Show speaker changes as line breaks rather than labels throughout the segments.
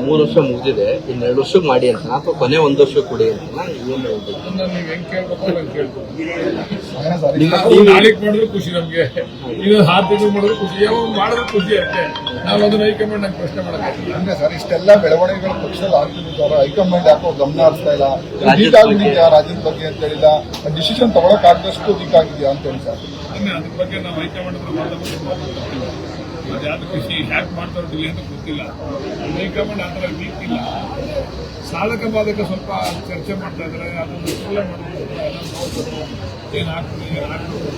3 ವರ್ಷ ಮುಗಿದಿದೆ, ಇನ್ನು 2 ವರ್ಷಕ್ಕೆ ಮಾಡಿ ಅಂತ ಅಥವಾ ಕೊನೆ 1 ವರ್ಷ ಕೊಡಿ ಅಂತ ಏನು ಹೇಳ್ಬೇಕು?
ನೀವು ಹೆಂಗ್ ಕೇಳ್ಬೇಕು ನಾನು ಕೇಳ್ತೀನಿ.
ನೀವು
ನಾಳೆಗೆ ಮಾಡಿದ್ರು ಖುಷಿ ನಮ್ಗೆ, ಇದು 6 ತಿಂಗಳು ಮಾಡಿದ್ರು ಖುಷಿ, ಯಾವ ಮಾಡಿದ್ರು ಖುಷಿ ಅಷ್ಟೇ. ನಾವು ಅದನ್ನ ಹೈಕಮಾಂಡ್ ನಂಗೆ ಪ್ರಶ್ನೆ ಮಾಡಕ್ಕಾಗಿಲ್ಲ.
ಅಂದ್ರೆ ಸರ್ ಇಷ್ಟೆಲ್ಲ ಬೆಳವಣಿಗೆಗಳು ಪಕ್ಷದಲ್ಲಿ ಆಗ್ತಿದ್ದಾರೆ, ಹೈಕಮಾಂಡ್ ಯಾಕೋ ಗಮನ ಹರಿಸ್ತಾ ಇಲ್ಲ. ರಾಜ್ಯದ ಬಗ್ಗೆ ಅಂತ ಹೇಳಿದ ಡಿಸಿಷನ್ ತಗೊಳಕ್ ಆಗದಷ್ಟು ವೀಕ್ ಆಗಿದೆಯಾ ಅಂತ ಹೇಳಿ ಸರ್.
ಅದ್ರ ಬಗ್ಗೆ ನಾವು ಹೈಕಮಾಂಡ್ ಹತ್ರ ಮಾತಾಡ್ತೀವಿ. ಅದ್ಯಾವ್ದು ಖುಷಿ ಹ್ಯಾಕ್ ಮಾಡ್ತಾ ಇರ್ತೀವಿ ಅಂತ ಗೊತ್ತಿಲ್ಲ. ಹೈಕಮಾಂಡ್ ಆ ಥರ ವೀಕ್ ಇಲ್ಲ. ಸಾಧಕ ಬಾಧಕ ಸ್ವಲ್ಪ ಚರ್ಚೆ ಮಾಡ್ತಾ ಇದ್ದಾರೆ, ಅದನ್ನು ಸೊಳ್ಳೆ ಮಾಡ್ತಾರೆ, ಅದನ್ನು ನೋಡ್ತಾರೆ, ಏನು ಆಗ್ತದೆ ಏನು ಆಗ್ತದೆ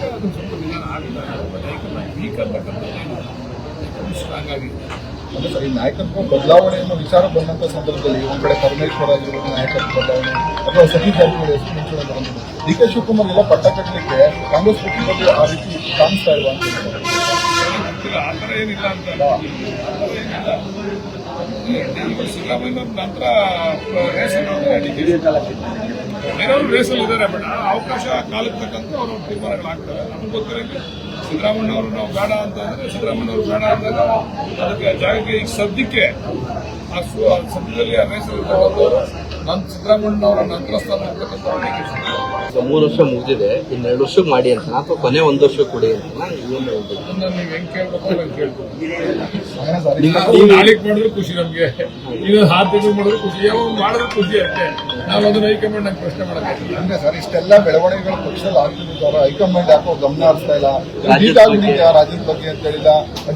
ಅದನ್ನು ಸ್ವಲ್ಪ ವಿಧಾನ ಆಗ್ತಾರೆ. ಬಟ್ ಹೈಕಮಾಂಡ್ ವೀಕ್ ಅಂತಕ್ಕಂಥದ್ದೇನು ಸ್ಟ್ರಾಂಗ್ ಆಗಿದೆ.
ಅಂದ್ರೆ ಸರ್ ಈ ನಾಯಕತ್ವ ಬದಲಾವಣೆ ಅನ್ನೋ ವಿಚಾರ ಬಂದಂತ ಸಂದರ್ಭದಲ್ಲಿ ಒಂದ್ ಕಡೆ ಪರಮೇಶ್ವರ ಆಗಿರೋದು ನಾಯಕತ್ವ ಬದಲಾವಣೆ ಅಥವಾ ಸತೀಶ್ ಜಾರಕಿಹೊಳಿ ಹೆಸರು ಮುಂಚೂಣಿ ಬರೋದು, ಡಿ ಕೆ ಶಿವಕುಮಾರ್ ಎಲ್ಲ ಪಟ್ಟ ಕಟ್ಟಲಿಕ್ಕೆ ಕಾಂಗ್ರೆಸ್ ಪಕ್ಷದಲ್ಲಿ ಆ ರೀತಿ ಕಾಣಿಸ್ತಾ ಇಲ್ವಾ ಅಂತ
ಗೊತ್ತಿಲ್ಲ. ಆ ಥರ ಏನಿಲ್ಲ ಅಂತ ಸಿದ್ದರಾಮಯ್ಯ ನಂತರ ಬೇರೆಯವರು ರೇಸಲ್ಲಿ ಇದ್ದಾರೆ. ಬಟ್ ಆ ಅವಕಾಶ ಕಾಲಕ್ಕೆ ತಕ್ಕಂತೆ ಅವರು ತೀರ್ಮಾನಗಳಾಗ್ತಾರೆ. ನಮ್ಗೆ ಗೊತ್ತಿರೋದು ಸಿದ್ದರಾಮಯ್ಯ ಅವರು ನಾವು ಬೇಡ ಅಂತಂದ್ರೆ ಸಿದ್ದರಾಮಯ್ಯ ಅವರು ಬೇಡ ಅಂದಾಗ ಅದಕ್ಕೆ ಜಾಗಕ್ಕೆ ಈಗ ಸದ್ಯಕ್ಕೆ ಆ ಸದ್ಯದಲ್ಲಿ ಆ ರೇಸಲ್ಲಿ ಸಿದ್ದರಾಮಯ್ಯ ಅವರ ನಂತರ ಸ್ಥಾನ ಇರ್ತಕ್ಕಂಥ
3 ವರ್ಷ ಮುಗಿದಿದೆ, ಇನ್ನು 2 ವರ್ಷಕ್ಕೆ ಮಾಡಿ ಅಂತ ಅಥವಾ ಕೊನೆ 1 ವರ್ಷ ಕೊಡಿ ಅಂತ ಏನು ಹೇಳ್ಬೇಕು?
ಅದನ್ನ ನೀವು ಹೆಂಗ್ ಕೇಳ್ಬೇಕು ನಾನು ಕೇಳ್ತೀನಿ.
ನೀವು
ನಾಳೆಗೆ ಮಾಡಿದ್ರು ಖುಷಿ ನಮ್ಗೆ, ಇದು 6 ತಿಂಗಳು ಮಾಡಿದ್ರು ಖುಷಿ, ಯಾವ ಮಾಡಿದ್ರು ಖುಷಿ ಅಷ್ಟೇ. ನಾವು ಅದನ್ನ ಹೈಕಮಾಂಡ್ ನಂಗೆ ಪ್ರಶ್ನೆ ಮಾಡಕ್ಕಾಗಿಲ್ಲ.
ಅಂದ್ರೆ ಸರ್ ಇಷ್ಟೆಲ್ಲ ಬೆಳವಣಿಗೆಗಳು ಪಕ್ಷದಲ್ಲಿ ಆಗ್ತಿದ್ದಾರೆ, ಹೈಕಮಾಂಡ್ ಯಾಕೋ ಗಮನ ಹರಿಸ್ತಾ ಇಲ್ಲ. ರಾಜ್ಯದ ಬಗ್ಗೆ ಅಂತ ಹೇಳಿದ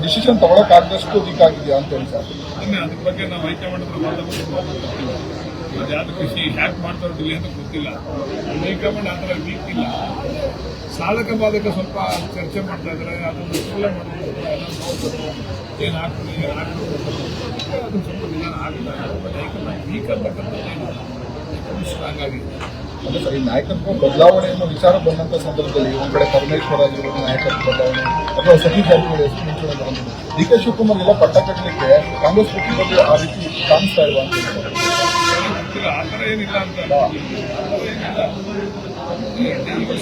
ಡಿಸಿಷನ್ ತಗೊಳಕ್ ಆಗದಷ್ಟು ವೀಕ್ ಆಗಿದೆಯಾ ಅಂತ ಹೇಳಿ ಸರ್.
ಅದ್ರ ಬಗ್ಗೆ ನಾವು ಹೈಕಮಾಂಡ್ ಹತ್ರ ಮಾತಾಡ್ತೀವಿ. ಅದ್ಯಾವ್ದು ಖುಷಿ ಹ್ಯಾಕ್ ಮಾಡ್ತಾ ಇರ್ತೀವಿ ಅಂತ ಗೊತ್ತಿಲ್ಲ. ಹೈಕಮಾಂಡ್ ಆ ಥರ ವೀಕ್ ಇಲ್ಲ. ಸಾಧಕ ಬಾಧಕ ಸ್ವಲ್ಪ ಚರ್ಚೆ ಮಾಡ್ತಾ ಇದ್ದಾರೆ, ಅದನ್ನು ಸೊಳ್ಳೆ ಮಾಡ್ತಾರೆ, ಅದನ್ನು ನೋಡ್ತಾರೆ, ಏನು ಆಗ್ತದೆ ಏನು ಆಗ್ತದೆ ಅದನ್ನು ಸ್ವಲ್ಪ ವಿಧಾನ ಆಗ್ತಾರೆ. ಬಟ್ ಹೈಕಮಾಂಡ್ ವೀಕ್ ಅಂತಕ್ಕಂಥದ್ದೇನು ಸ್ಟ್ರಾಂಗ್ ಆಗಿದೆ.
ಅಂದ್ರೆ ಸರ್ ಈ ನಾಯಕತ್ವ ಬದಲಾವಣೆ ಅನ್ನೋ ವಿಚಾರ ಬಂದಂತ ಸಂದರ್ಭದಲ್ಲಿ ಒಂದ್ ಕಡೆ ಪರಮೇಶ್ವರ ಆಗಿರೋದು ನಾಯಕತ್ವ ಬದಲಾವಣೆ ಅಥವಾ ಸತೀಶ್ ಜಾರಕಿಹೊಳಿ ಹೆಸರು ಮುಂಚೂಣಿ ಬರೋದು, ಡಿ ಕೆ ಶಿವಕುಮಾರ್ ಎಲ್ಲ ಪಟ್ಟ ಕಟ್ಟಲಿಕ್ಕೆ ಕಾಂಗ್ರೆಸ್ ಪಕ್ಷದಲ್ಲಿ ಆ ರೀತಿ ಕಾಣಿಸ್ತಾ ಇಲ್ವಾ ಅಂತ
ಗೊತ್ತಿಲ್ಲ. ಆ ಥರ ಏನಿಲ್ಲ ಅಂತ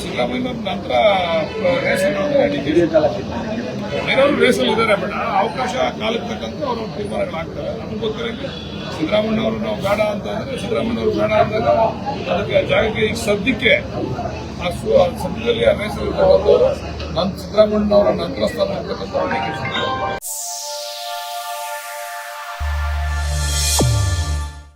ಸಿದ್ದರಾಮಯ್ಯ ನಂತರ ಬೇರೆಯವರು ರೇಸಲ್ಲಿ ಇದ್ದಾರೆ. ಬಟ್ ಆ ಅವಕಾಶ ಕಾಲಕ್ಕೆ ತಕ್ಕಂತೆ ಅವರು ತೀರ್ಮಾನಗಳಾಗ್ತಾರೆ. ನಮ್ಗೆ ಗೊತ್ತಿರೋದು ಸಿದ್ದರಾಮಯ್ಯ ಅವರು ನಾವು ಬೇಡ ಅಂತಂದ್ರೆ ಸಿದ್ದರಾಮಯ್ಯ ಅವರು ಬೇಡ ಅಂದಾಗ ಅದಕ್ಕೆ ಜಾಗಕ್ಕೆ ಈಗ ಸದ್ಯಕ್ಕೆ ಆ ಸದ್ಯದಲ್ಲಿ ಆ ರೇಸಲ್ಲಿ ಸಿದ್ದರಾಮಯ್ಯ ಅವರ ನಂತರ ಸ್ಥಾನ ಇರ್ತಕ್ಕಂಥ